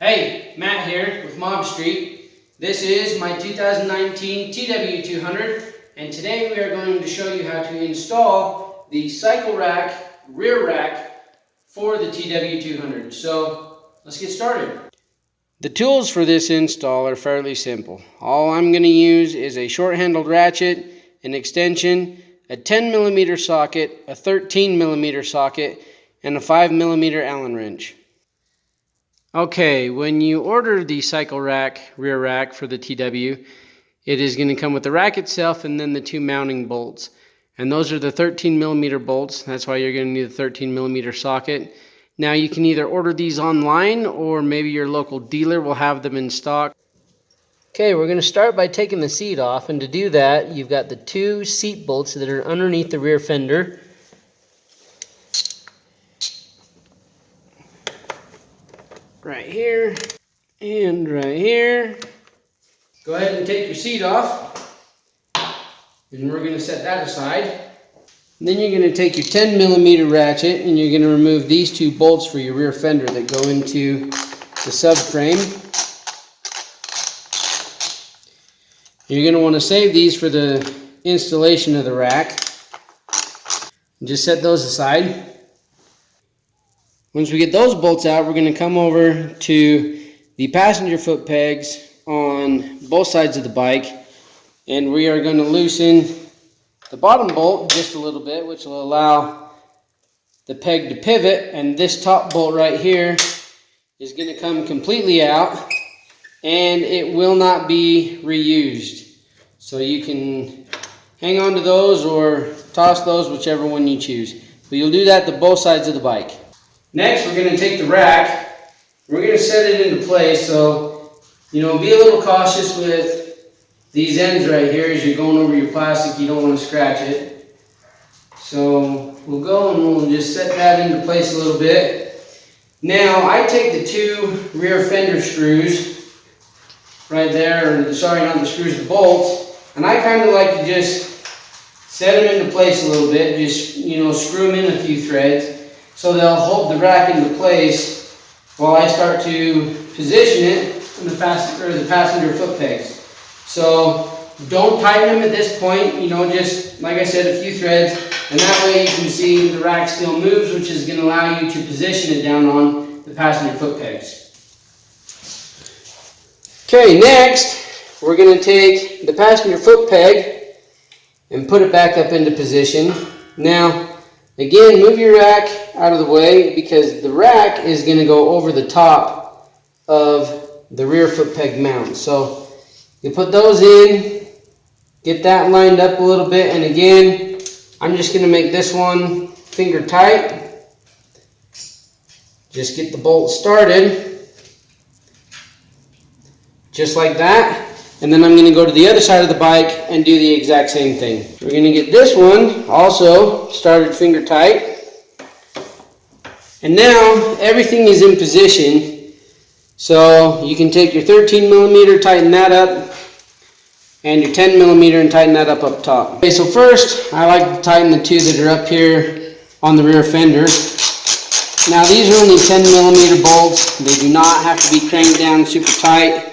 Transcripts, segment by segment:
Hey, Matt here with Mob Street. This is my 2019 TW200, and today we are going to show you how to install the Cycleracks Rear Rack for the TW200. So let's get started. The tools for this install are fairly simple. All I'm going to use is a short-handled ratchet, an extension, a 10mm socket, a 13mm socket, and a 5mm Allen wrench. Okay, when you order the Cyclerack Rear Rack for the TW, it is going to come with the rack itself and then the two mounting bolts. And those are the 13mm bolts. That's why you're going to need a 13mm socket. Now you can either order these online or maybe your local dealer will have them in stock. Okay, we're going to start by taking the seat off, and to do that you've got the two seat bolts that are underneath the rear fender. Right here and right here. Go ahead and take your seat off, and we're going to set that aside. And then you're going to take your 10mm ratchet and you're going to remove these two bolts for your rear fender that go into the subframe. You're going to want to save these for the installation of the rack. Just set those aside. Once we get those bolts out, we're going to come over to the passenger foot pegs on both sides of the bike, and we are going to loosen the bottom bolt just a little bit, which will allow the peg to pivot, and this top bolt right here is going to come completely out, and it will not be reused. So you can hang on to those or toss those, whichever one you choose. But you'll do that to both sides of the bike. Next, we're going to take the rack, we're going to set it into place. So, be a little cautious with these ends right here as you're going over your plastic. You don't want to scratch it. So we'll go and we'll just set that into place a little bit. Now, I take the two rear fender screws right there, or sorry, not the screws, the bolts, and I kind of like to just set them into place a little bit, just, screw them in a few threads, so they'll hold the rack into place while I start to position it in the passenger foot pegs. So don't tighten them at this point, just like I said, a few threads, and that way you can see the rack still moves, which is going to allow you to position it down on the passenger foot pegs. Okay, next we're going to take the passenger foot peg and put it back up into position. Now, again, move your rack out of the way because the rack is going to go over the top of the rear foot peg mount. So you put those in, get that lined up a little bit, and again, I'm just going to make this one finger tight. Just get the bolt started, just like that. And then I'm going to go to the other side of the bike and do the exact same thing. We're going to get this one also started finger tight. And now everything is in position. So you can take your 13mm, tighten that up, and your 10mm and tighten that up top. Okay, so first I like to tighten the two that are up here on the rear fender. Now these are only 10mm bolts. They do not have to be cranked down super tight.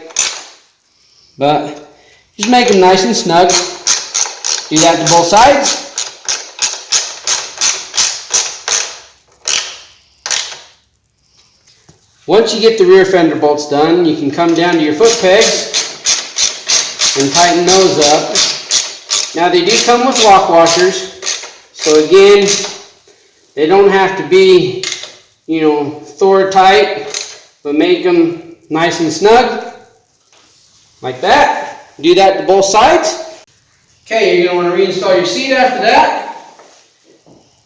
But just make them nice and snug. Do that to both sides. Once you get the rear fender bolts done, you can come down to your foot pegs and tighten those up. Now they do come with lock washers, so again, they don't have to be, Thor tight, but make them nice and snug. Like that. Do that to both sides. Okay, you're going to want to reinstall your seat after that.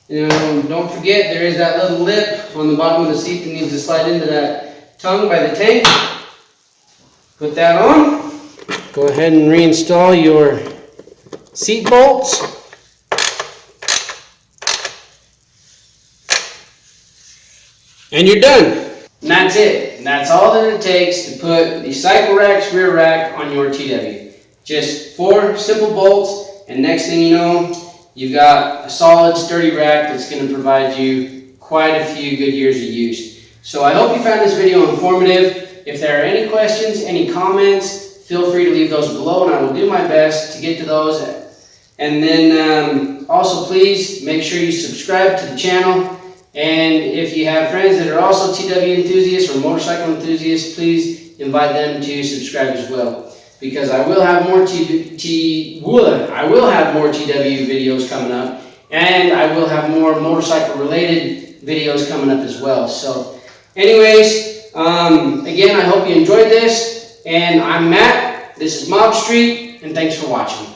Don't forget there is that little lip on the bottom of the seat that needs to slide into that tongue by the tank. Put that on. Go ahead and reinstall your seat bolts. And you're done. And that's it. And that's all that it takes to put the Cycleracks Rear Rack on your TW. Just 4 simple bolts, and next thing you know, you've got a solid, sturdy rack that's going to provide you quite a few good years of use. So I hope you found this video informative. If there are any questions, any comments, feel free to leave those below and I will do my best to get to those. And then also please make sure you subscribe to the channel. And if you have friends that are also TW enthusiasts or motorcycle enthusiasts, please invite them to subscribe as well. Because I will have more TW videos coming up, and I will have more motorcycle related videos coming up as well. So anyways, again, I hope you enjoyed this, and I'm Matt, this is Mob Street, and thanks for watching.